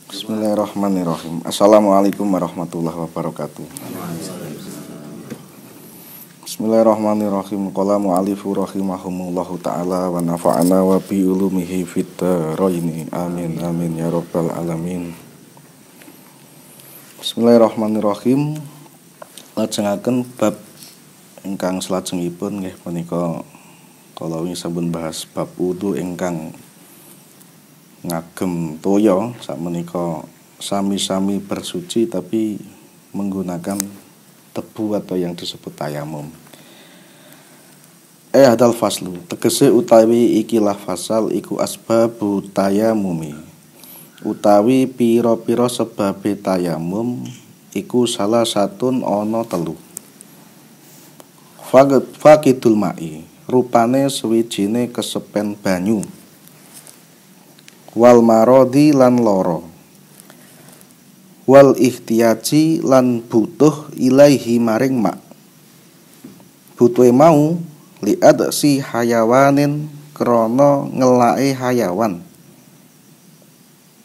Bismillahirrahmanirrahim. Assalamualaikum warahmatullahi wabarakatuh. Bismillahirrahmanirrahim. Qala mu'alifu rahimahumullahu ta'ala wa nafa'ana wa bi ulumihi fid dharain. Amin amin ya rabbal alamin. Bismillahirrahmanirrahim. Lajengaken bab ingkang salajengipun nggih menika kala wingi sampun bahas bab wudu ingkang ngagem toya sakmenika sami-sami bersuci tapi menggunakan tebu atau yang disebut tayamum. Hadal faslu tegese utawi ikilah fasal iku asbabu tayamumi. Utawi pira-pira sebabe tayamum iku salah satun ana telu. Faqidul ma'i rupane suwijine kesepen banyu. Wal marodi lan loro, wal ihtiyaji lan butuh ilaihi maring mak. Butuhe mau liad si hayawanin krana ngelake hayawan,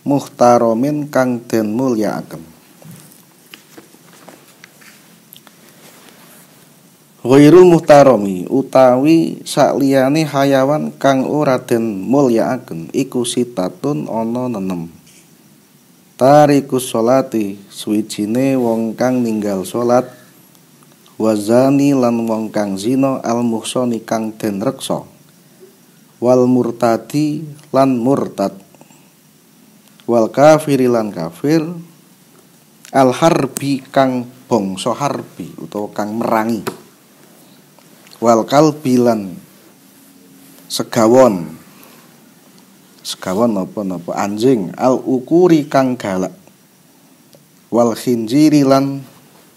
muhtaromin kang den mulyakaken. Ghairul muhtarami utawi sakliyane hayawan kang ora den mulyakaken iku sitatun ana 6. Tarikus sholati suwijine wong kang ninggal salat, wazani lan wong kang zina, al muhsani kang den reksa, wal murtadi lan murtad, wal kafiri lan kafir, al harbi kang bangsa harbi utawa kang merangi, wal kalbi lan segawon napa anjing, al ukuri kang galak, wal khinjiri lan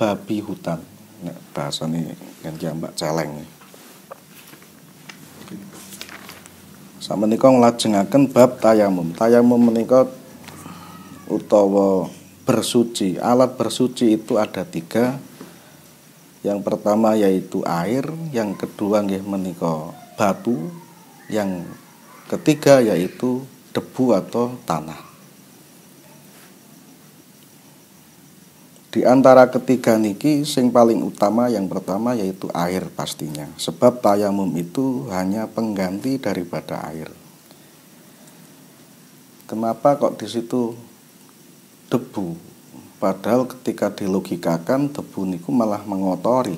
babi hutan. Nek bahasane kan Mbak celeng. Sameneika nglajengaken bab tayamum. Tayamum menika utawa bersuci. Alat bersuci itu ada 3. Yang pertama yaitu air, yang kedua nggih menika batu, yang ketiga yaitu debu atau tanah. Di antara ketiga niki sing paling utama yang pertama yaitu air pastinya. Sebab tayamum itu hanya pengganti daripada air. Kenapa kok di situ debu? Padahal ketika dilogikakan debu niku malah mengotori.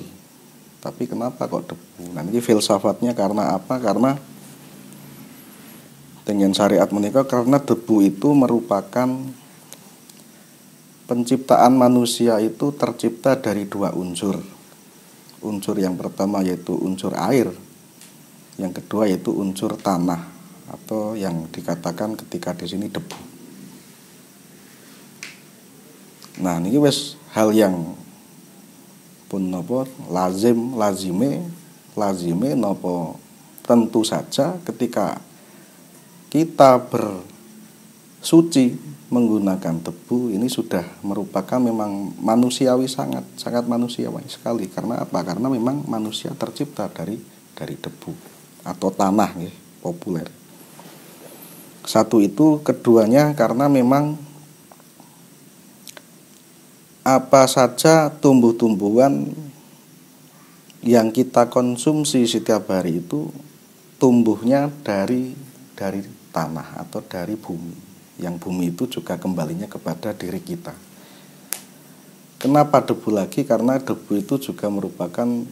Tapi kenapa kok debu? Nah ini filsafatnya karena apa? Karena dengan syariat menika karena debu itu merupakan penciptaan manusia itu tercipta dari 2 unsur. Unsur yang pertama yaitu unsur air. Yang kedua yaitu unsur tanah atau yang dikatakan ketika di sini debu. Nah niki wis hal yang pun napa lazime napa tentu saja ketika kita bersuci menggunakan debu ini sudah merupakan memang manusiawi, sangat manusiawi sekali. Karena apa? Karena memang manusia tercipta dari debu atau tanah nggih, populer. Satu itu, keduanya karena memang apa saja tumbuh-tumbuhan yang kita konsumsi setiap hari itu tumbuhnya dari tanah atau dari bumi. Yang bumi itu juga kembalinya kepada diri kita. Kenapa debu lagi? Karena debu itu juga merupakan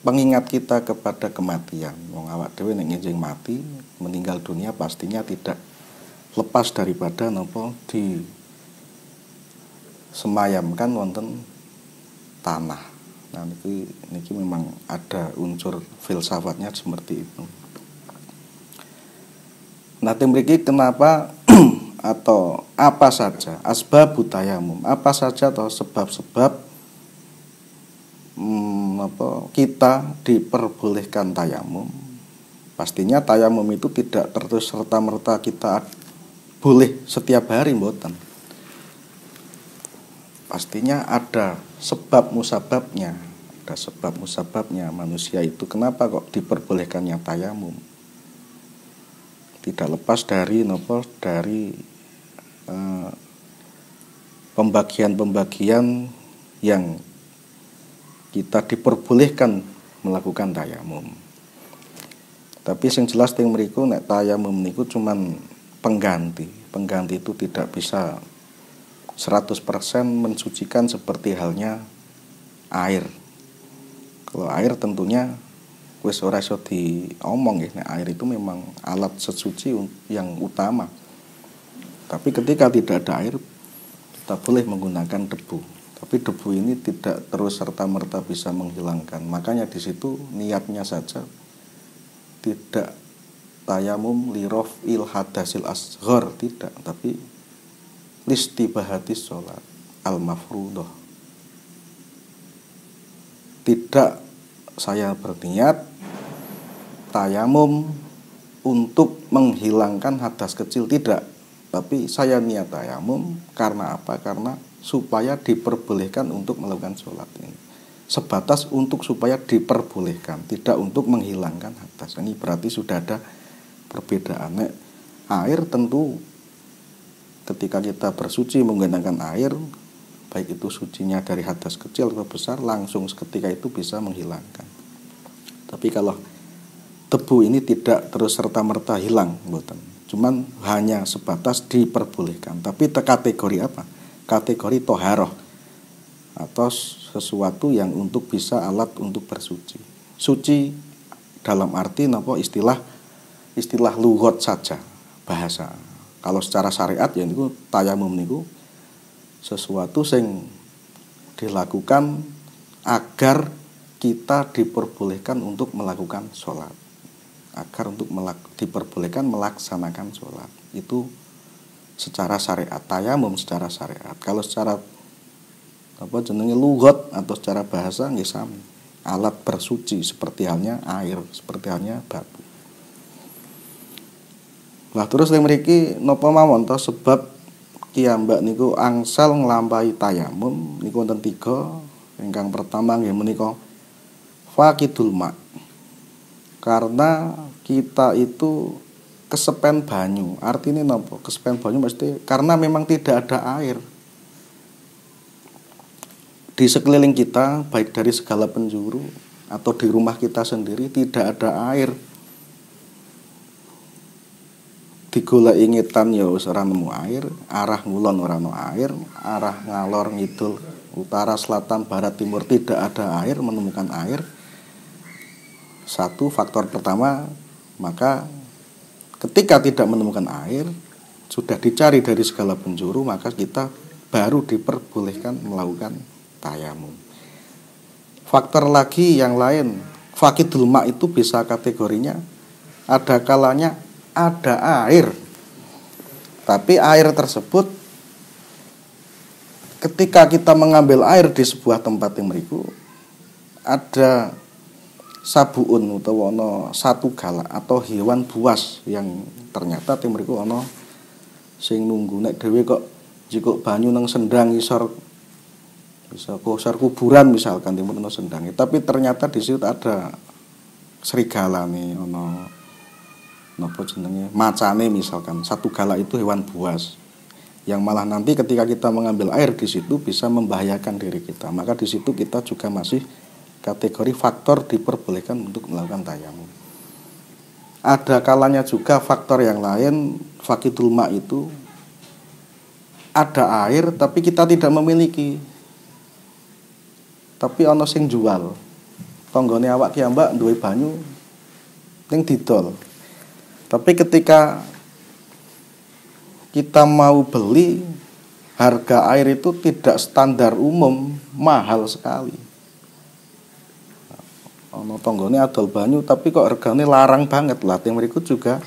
pengingat kita kepada kematian. Wong awak dhewe nek nginjing mati, meninggal dunia pastinya tidak lepas daripada napa semayamkan wonten tanah. Nah niki memang ada unsur filsafatnya seperti itu. Nah mriki kenapa atau apa saja asbabut tayamum, apa saja atau sebab-sebab kita diperbolehkan tayamum. Pastinya tayamum itu tidak terus serta-merta kita boleh setiap hari mboten. Pastinya ada sebab musababnya. Manusia itu kenapa kok diperbolehkannya tayamum? Tidak lepas dari pembagian-pembagian yang kita diperbolehkan melakukan tayamum. Tapi yang jelas teng mriku nek tayamum niku cuman pengganti. Pengganti itu tidak bisa 100% mensucikan seperti halnya air. Kalau air tentunya wis ora iso diomong ya, air itu memang alat sesuci yang utama. Tapi ketika tidak ada air, kita boleh menggunakan debu. Tapi debu ini tidak terus serta-merta bisa menghilangkan. Makanya di situ niatnya saja tidak tayamum lirof il hadasil asghar, tidak, tapi listibahatis sholat al mafrudoh. Tidak saya berniat tayamum untuk menghilangkan hadas kecil, tidak, tapi saya niat tayamum karena apa? Karena supaya diperbolehkan untuk melakukan sholat ini. Sebatas untuk supaya diperbolehkan, tidak untuk menghilangkan hadas. Ini berarti sudah ada perbedaan. Air tentu ketika kita bersuci menggunakan air, baik itu sucinya dari hadas kecil atau besar, langsung seketika itu bisa menghilangkan. Tapi kalau debu ini tidak terus serta-merta hilang, mboten. Cuman hanya sebatas diperbolehkan. Tapi kategori apa? Kategori toharoh, atau sesuatu yang untuk bisa alat untuk bersuci. Suci dalam arti napa istilah lughat saja, bahasa. Kalau secara syariat ya niku tayamum niku sesuatu yang dilakukan agar kita diperbolehkan untuk melakukan sholat, agar untuk diperbolehkan melaksanakan sholat. Itu secara syariat, tayamum secara syariat. Kalau secara lughat atau secara bahasa nggih sami, alat bersuci seperti halnya air, seperti halnya batu. Lah terus ning mriki napa mawon to sebab kiyambak niku angsal nglampahi tayamum niku wonten 3. Ingkang pertama nggih menika faqidul ma. Karena kita itu kesepen banyu. Artinya napa? Kesepen banyu mesti karena memang tidak ada air. Di sekeliling kita, baik dari segala penjuru atau di rumah kita sendiri tidak ada air. Digoleki ngetan ya wis ora nemu air, arah ngulon ora ono air, arah ngalor ngidul, utara, selatan, barat, timur tidak ada air, menemukan air. Satu faktor pertama, maka ketika tidak menemukan air, sudah dicari dari segala penjuru, maka kita baru diperbolehkan melakukan tayamum. Faktor lagi yang lain, faqidul ma itu bisa kategorinya ada kalanya ada air, tapi air tersebut ketika kita mengambil air di sebuah tempat yang meriku ada sabuun utawa ana satu galak atau hewan buas yang ternyata tim mriku ana sing nunggu nek dhewe kok jikok banyu nang sendang isor bisa kosor kuburan misalkan timur ana sendang, tapi ternyata di situ ada serigala nih ana napa jenenge macane misalkan. Satu galak itu hewan buas yang malah nanti ketika kita mengambil air di situ bisa membahayakan diri kita, maka di situ kita juga masih kategori faktor diperbolehkan untuk melakukan tayamum. Ada kalanya juga faktor yang lain, faqidul ma itu ada air tapi kita tidak memiliki, tapi ana sing jual. Tanggane awak ki mbak duwe banyu ning didol. Tapi ketika kita mau beli, harga air itu tidak standar umum, mahal sekali. Ana tanggane adol banyu tapi kok regane larang banget. Lah teng mriku juga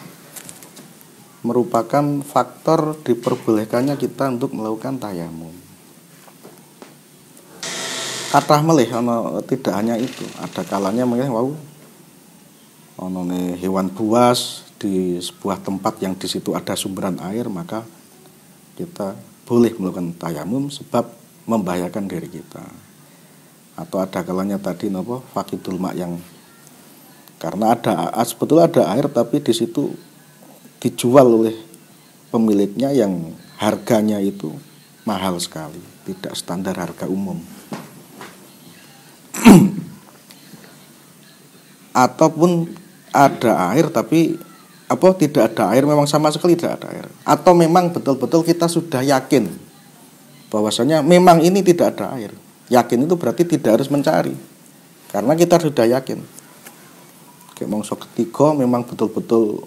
merupakan faktor diperbolehkannya kita untuk melakukan tayamum. Kathah melih ana tidak hanya itu, ada kalanya mungkin ana hewan buas di sebuah tempat yang di situ ada sumberan air, maka kita boleh melakukan tayamum sebab membahayakan diri kita. Atau ada kalanya tadi napa faqidul ma yang karena sebetulnya ada air tapi di situ dijual oleh pemiliknya yang harganya itu mahal sekali, tidak standar harga umum. Ataupun ada air tapi tidak ada air, memang sama sekali tidak ada air. Atau memang betul-betul kita sudah yakin bahwasanya memang ini tidak ada air. Yakin itu berarti tidak harus mencari, karena kita sudah yakin. Kayak mongso ketiga memang betul-betul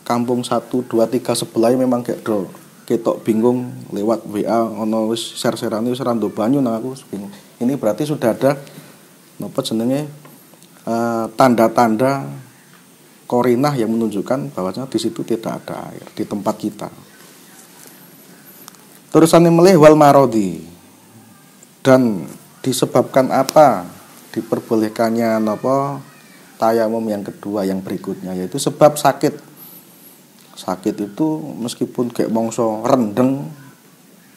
kampung 1, 2, 3 sebelahnya memang kayak do ketok bingung lewat WA ono wis share-sharean wis ora ndok banyu nang aku bingung. Ini berarti sudah ada napa jenenge tanda-tanda korinah yang menunjukkan bahwasanya di situ tidak ada air di tempat kita. Terusane melih wal marodi, dan disebabkan apa diperbolehkannya napa tayamum yang kedua yang berikutnya, yaitu sebab sakit. Sakit itu meskipun kayak mongso rendeng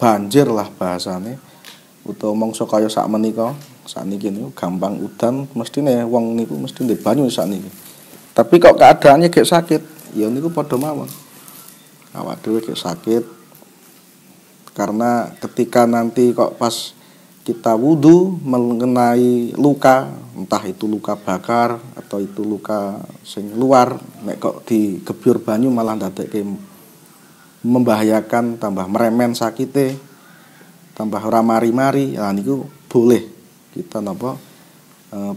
banjir lah bahasane, utawa mongso kaya sak menika sakniki niku gampang udan mestine wong niku mesti ndek banyu sakniki. Tapi kok keadaannya kayak sakit, ya niku padha mawon. Awak dhewe kayak sakit karena ketika nanti kok pas kita wudu mengenai luka, entah itu luka bakar atau itu luka sing luar, nek kok digebyur banyu malah ndadekke membahayakan, tambah meremen sakite, tambah ora mari-mari. Lah niku boleh kita napa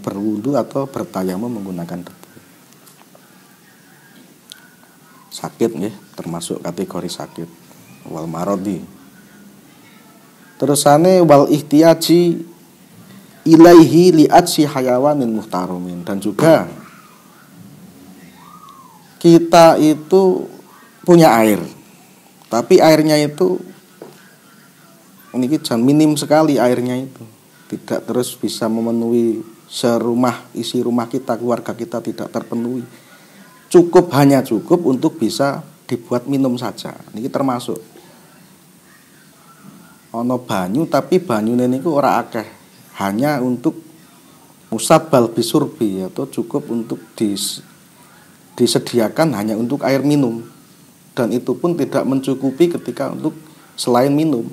berwudu atau bertayamum menggunakan debu. Sakit nggih termasuk kategori sakit wal marodi. Terusane wal ihtiyaji ilaihi li'atsi hayawanin muhtarumin, dan juga kita itu punya air, tapi airnya itu ini jan minim sekali, airnya itu tidak terus bisa memenuhi serumah, isi rumah kita, keluarga kita tidak terpenuhi. Hanya cukup untuk bisa dibuat minum saja. Ini termasuk ono banyu tapi banyune niku ora akeh, hanya untuk musabbal bisurbi, atau cukup untuk disediakan hanya untuk air minum, dan itu pun tidak mencukupi ketika untuk selain minum.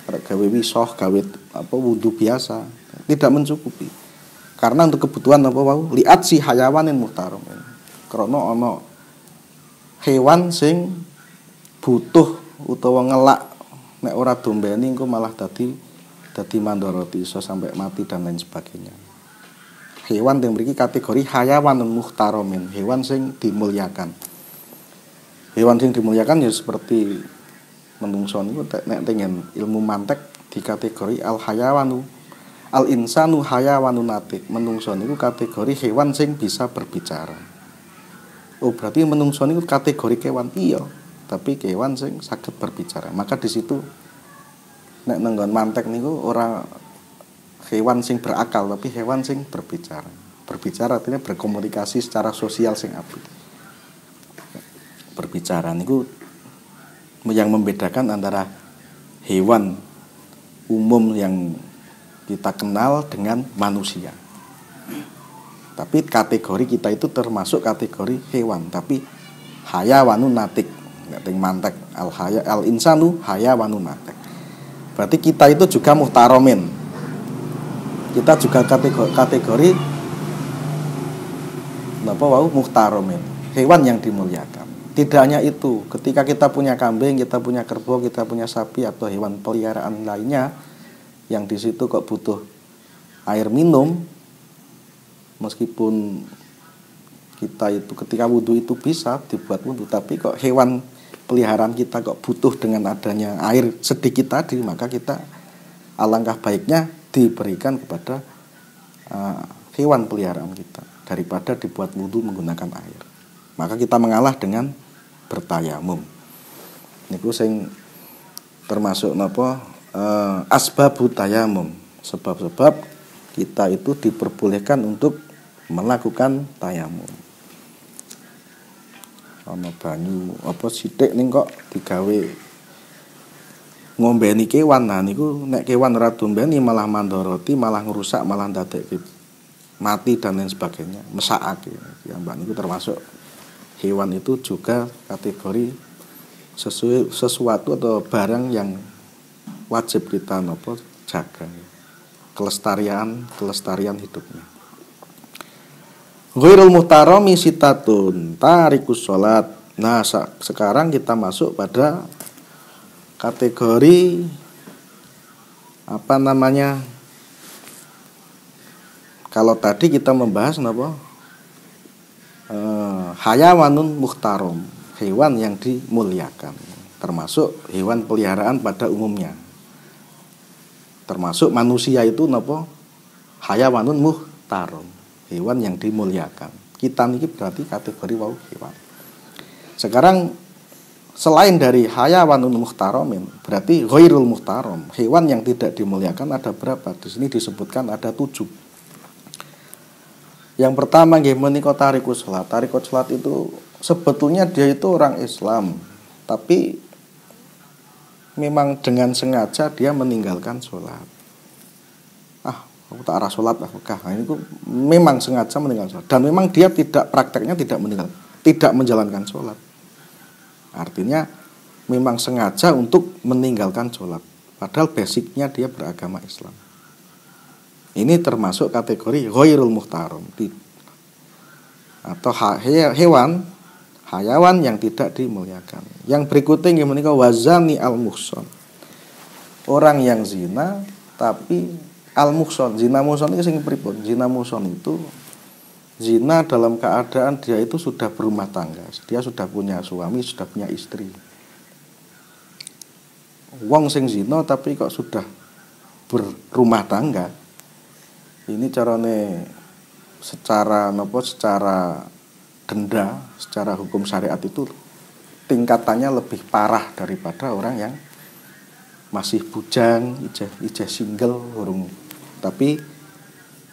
Gawe wisoh, gawe wudu biasa tidak mencukupi, karena untuk kebutuhan liat si hayawanin muhtaram, karena ono hewan sing butuh utawa ngelak, nek ora dombeni engko malah dadi mandoroti, iso sampai mati dan lain sebagainya. Hewan yang memiliki kategori hayawanun muhtaramin, hewan sing dimuliakan. Hewan sing dimuliakan ya seperti menungso niku nek tengen ilmu mantek di kategori al hayawanu, al insanu hayawanun natik. Menungso niku kategori hewan sing bisa berbicara. Oh, berarti menungso niku kategori kewan, iya, tapi kewan sing saged berbicara. Maka di situ nek nenggon mantek niku ora hewan sing berakal, tapi hewan sing berbicara. Berbicara artinya berkomunikasi secara sosial sing apik. Berbicara niku yang membedakan antara hewan umum yang kita kenal dengan manusia. Tapi kategori kita itu termasuk kategori hewan, tapi hayawanun natik, enggak ting mantek, al insanu hayawanun natik. Berarti kita itu juga muhtaromin. Kita juga kategori muhtaromin, hewan yang dimuliakan. Tidak hanya itu, ketika kita punya kambing, kita punya kerbau, kita punya sapi atau hewan peliharaan lainnya yang di situ kok butuh air minum, meskipun kita itu ketika wudhu itu bisa dibuat wudhu, tapi kok hewan peliharaan kita kok butuh dengan adanya air sedikit tadi, maka kita alangkah baiknya diberikan kepada hewan peliharaan kita daripada dibuat wudhu menggunakan air. Maka kita mengalah dengan bertayamum. Niku sing termasuk napa asbabut tayamum, sebab-sebab kita itu diperbolehkan untuk melakukan tayamum. Ana banyu sithik ning kok digawe ngombeni kewan. Nah niku nek kewan ora dombeni malah mandoroti, malah ngerusak, malah ndadekke mati dan lain sebagainya, mesakake. Ya mbak niku termasuk hewan itu juga kategori sesuatu atau barang yang wajib kita napa jaga kelestarian hidupnya. Ghairul muhtarami sitatun tarikus sholat. Nah, sekarang kita masuk pada kategori kalau tadi kita membahas hayawanun muhtarom, hewan yang dimuliakan, termasuk hewan peliharaan pada umumnya. Termasuk manusia itu hayawanun muhtarom, hewan yang dimuliakan. Kita ini berarti kategori hewan. Sekarang selain dari hayawanun muhtaromin, berarti ghairul muhtarom, hewan yang tidak dimuliakan ada berapa? Di sini disebutkan ada 7. Yang pertama nggih menika tarikus salat. Tarikus salat itu sebetulnya dia itu orang Islam, tapi memang dengan sengaja dia meninggalkan sholat. Aku tak arah sholat nah, ini memang sengaja meninggalkan sholat. Dan memang dia prakteknya tidak menjalankan sholat. Artinya memang sengaja untuk meninggalkan sholat, padahal basicnya dia beragama Islam. Ini termasuk kategori ghairul muhtaram, atau hayawan yang tidak dimuliakan. Yang berikutnya menika wazani al-muhson, orang yang zina tapi al-muhson. Zina muhson itu sing pripun? Zina muhson itu zina dalam keadaan dia itu sudah berumah tangga, dia sudah punya suami, sudah punya istri. Wong sing zina tapi kok sudah berumah tangga, ini carane secara denda, secara hukum syariat itu tingkatannya lebih parah daripada orang yang masih bujang, ijeh single, tapi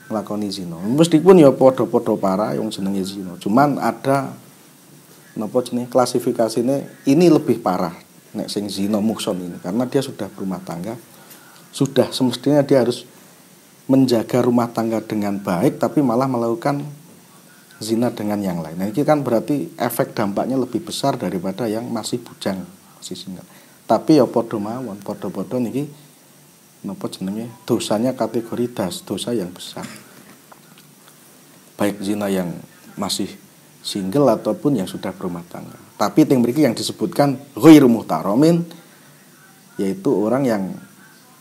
nglakoni zina. Meskipun ya padha-padha parah yang jenenge zina. Cuman ada klasifikasine ini lebih parah nek sing zina muhson ini, karena dia sudah berumah tangga, sudah semestinya dia harus menjaga rumah tangga dengan baik, tapi malah melakukan zina dengan yang lain. Nah, ini kan berarti efek dampaknya lebih besar daripada yang masih bujang, masih single. Tapi ya padha mawon, padha-padha niki dosanya kategori dosa yang besar. Baik zina yang masih single ataupun yang sudah berumah tangga. Tapi yang disebutkan ghairu muhtaromin, yaitu orang yang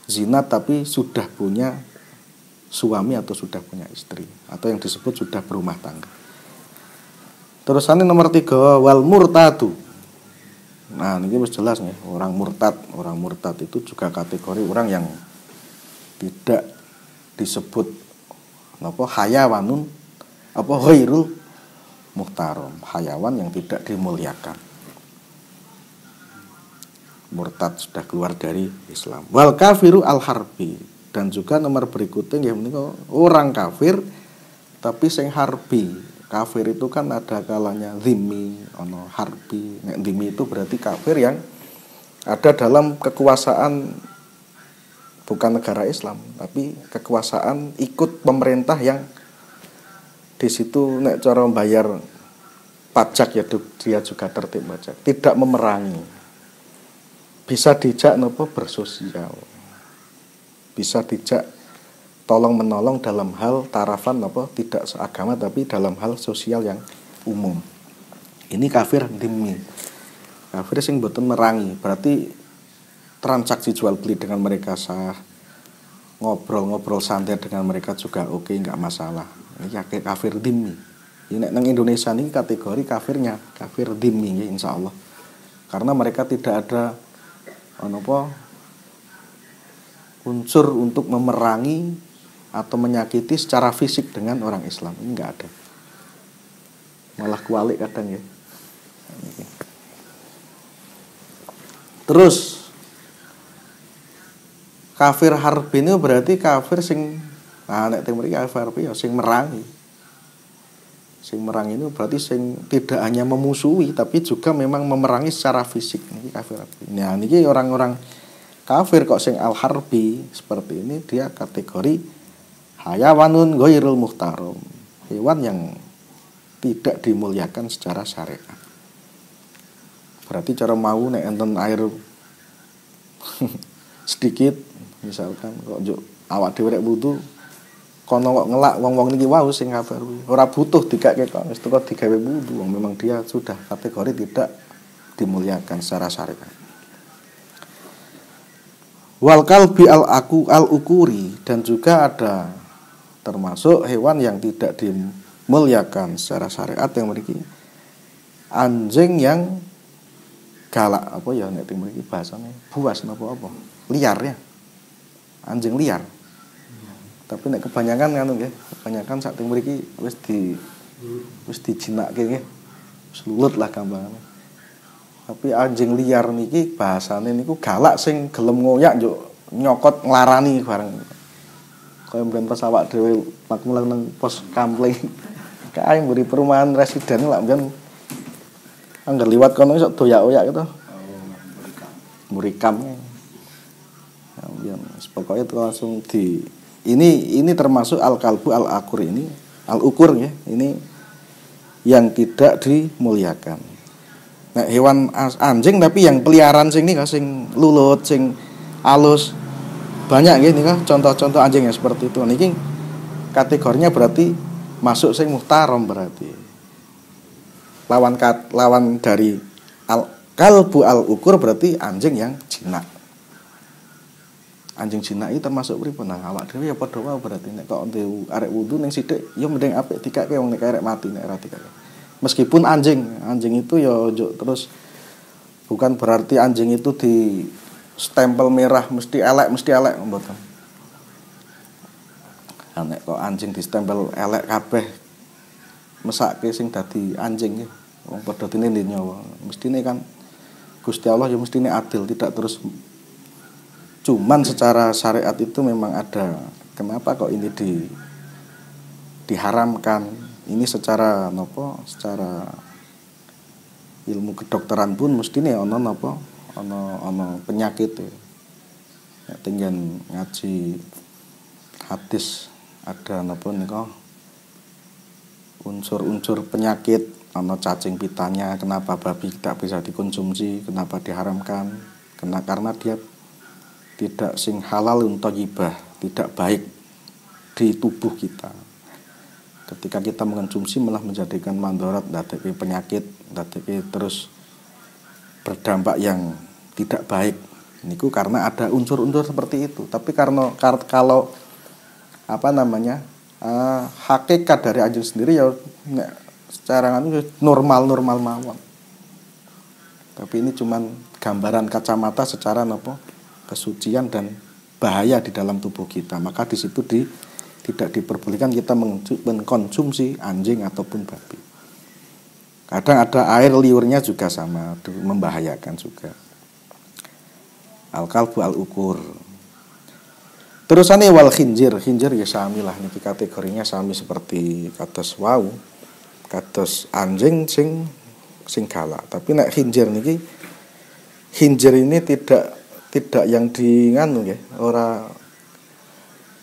zina tapi sudah punya suami atau sudah punya istri, atau yang disebut sudah berumah tangga. Terusannya nomor 3 wal murtadu. Nah, ini harus jelas nih, orang murtad itu juga kategori orang yang tidak disebut hayawanun ghairul muhtaram, hayawan yang tidak dimuliakan. Murtad sudah keluar dari Islam. Wal kafiru al harbi, dan juga nomor berikutnya yang menika orang kafir tapi sing harbi. Kafir itu kan ada kalanya zimmi, ono harbi. Nek zimmi itu berarti kafir yang ada dalam kekuasaan bukan negara Islam, tapi kekuasaan ikut pemerintah yang di situ nek cara membayar pajak ya dia juga tertib pajak, tidak memerangi. Bisa dijak bersosial. Bisa dijak tolong menolong dalam hal tarafan tidak seagama tapi dalam hal sosial yang umum. Ini kafir dhimmi. Kafir sing mboten merangi, berarti transaksi jual beli dengan mereka sah, ngobrol-ngobrol santai dengan mereka juga oke, enggak masalah. Ini kafir dhimmi. Ini nang Indonesia ini kategori kafirnya kafir dhimmi ya insyaallah. Karena mereka tidak ada unsur untuk memerangi atau menyakiti secara fisik dengan orang Islam. Ini enggak ada. Malah kualik kadang ya. Terus kafir harbi ini berarti kafir sing nek teng mriki kafir harbi ya sing merangi. Sing merangi ini berarti sing tidak hanya memusuhi tapi juga memang memerangi secara fisik. Ini kafir harbi. Nah, niki orang-orang kafir kok sing al harbi seperti ini dia kategori hayawanun ghairul muhtaram, hewan yang tidak dimuliakan secara syariat. Berarti cara mau nek enten air sedikit, misalkan kok njuk awak dhewe rek wudu kono kok ngelak wong-wong niki wau sing kabar kuwi. Ora butuh dikake kok wis teko digawe wudu, wong memang dia sudah kategori tidak dimuliakan secara syariat. Wal kalbi al ukuri, dan juga ada termasuk hewan yang tidak dimuliakan secara syariat yang memiliki anjing yang galak, apa ya nek mriki bahasane buas napa apa liar ya, anjing liar. Tapi nek kebanyakan ngono nggih, kebanyakan sak teng mriki wis dijinake nggih, selulut lah gampangane. Tapi anjing liar niki bahasane niku galak sing gelem ngoyak njuk nyokot nglarani bareng. Kaya mben pas awak dhewe makmulang nang pos kampleng. Kae mburi perumahan residen lak mben angger liwat kono iso doyak-oyak gitu. Murikam. Ya, pokoknya itu langsung ini termasuk al-kalbu al-akur ini, al-ukur ya. Ini yang tidak dimuliakan. Nah, hewan anjing tapi yang peliharaan sing nika sing lulut, sing alus. Banyak nggih nika contoh-contoh anjing yang seperti itu. Niki kategorinya berarti masuk sing muhtaram berarti. Lawan dari al-kalbu al-ukur berarti anjing yang jinak. Anjing jinak iki termasuk pripun? Nah, awak dhewe ya padha wae berarti nek kok arek wudu ning sithik ya mending apik dikake wong nek arek mati nek ora dikake. Meskipun anjing itu ya terus bukan berarti anjing itu di stempel merah mesti elek mboten. Nek kok anjing di stempel elek kabeh mesake sing dadi anjing nggih. Wong padha dene nyawa. Mestine kan Gusti Allah ya mestine adil, tidak terus. Cuman secara syariat itu memang ada kenapa kok ini diharamkan. Ini secara napa? Secara ilmu kedokteran pun mestine ana napa? Ana penyakit. Ya tinggal ngaji hadis ada napa nika unsur-unsur penyakit, ana cacing pitanya, kenapa babi tidak bisa dikonsumsi, kenapa diharamkan? Karena dia tidak sing halal thayyibah, tidak baik di tubuh kita. Ketika kita mengonsumsi malah menjadikan mandharat, dadeke penyakit, dadeke terus berdampak yang tidak baik. Niku karena ada unsur-unsur seperti itu. Tapi kalau hakikat dari anjing sendiri ya secara normal mawon. Tapi ini cuman gambaran kacamata secara kesucian dan bahaya di dalam tubuh kita. Maka di situ tidak diperbolehkan kita mengkonsumsi anjing ataupun babi. Kadang ada air liurnya juga sama, membahayakan juga. Al-kalbu al-ukur. Terusane wal khinjir ya sami lah niki kategorinya sami seperti kados wau, kados anjing sing galak. Tapi nek khinjir ini tidak yang nganu nggih, ora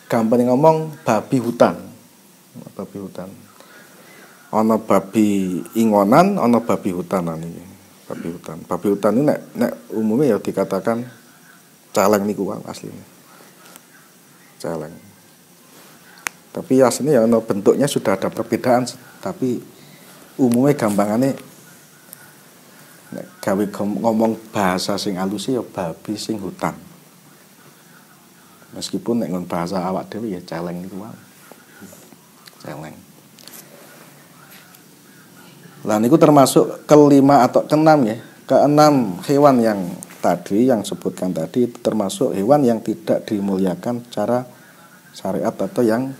gampang ngomong babi hutan. Ana babi ingonan, ana babi hutanan iki. Babi hutan ini nek umumnya ya dikatakan celeng niku aslinya. Celeng. Tapi aslinya ya bentuknya sudah ada perbedaan, tapi umumnya gampangane nek gawe ngomong bahasa sing alus ya babi sing hutan. Meskipun nek ngon bahasa awak dhewe ya celeng niku wae. Celeng. Lah niku termasuk kelima atau keenam ya. Keenam hewan yang tadi yang sebutkan tadi itu termasuk hewan yang tidak dimuliakan secara syariat atau yang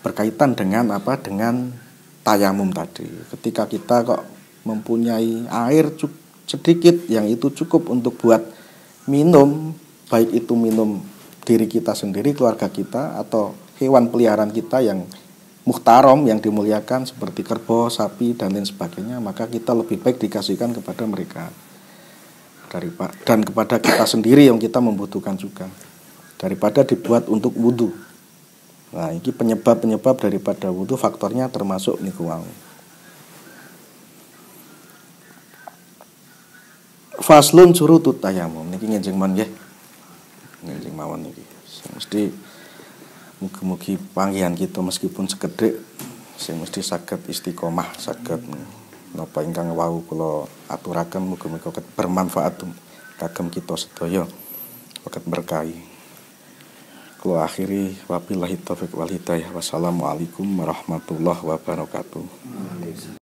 berkaitan dengan dengan tayamum tadi. Ketika kita kok mempunyai air sedikit yang itu cukup untuk buat minum, baik itu minum diri kita sendiri, keluarga kita, atau hewan peliharaan kita yang muhtaram, yang dimuliakan seperti kerbau, sapi, dan lain sebagainya, maka kita lebih baik dikasihkan kepada mereka dan kepada kita sendiri yang kita membutuhkan juga, daripada dibuat untuk wudu. Nah, ini penyebab daripada wudu, faktornya termasuk niku wau. Faslun surutut tayamum niki njeng mon nggih. mawon iki. Mesti mugi-mugi panggihan kita meskipun sekedhik sing mesti saged istiqomah, saged napa ingkang wau kula aturaken muga-muga bermanfaat kagem kita sedaya, saged berkahi. Kula akhiri wabillahi taufiq wal hidayah. Wassalamualaikum warahmatullahi wabarakatuh.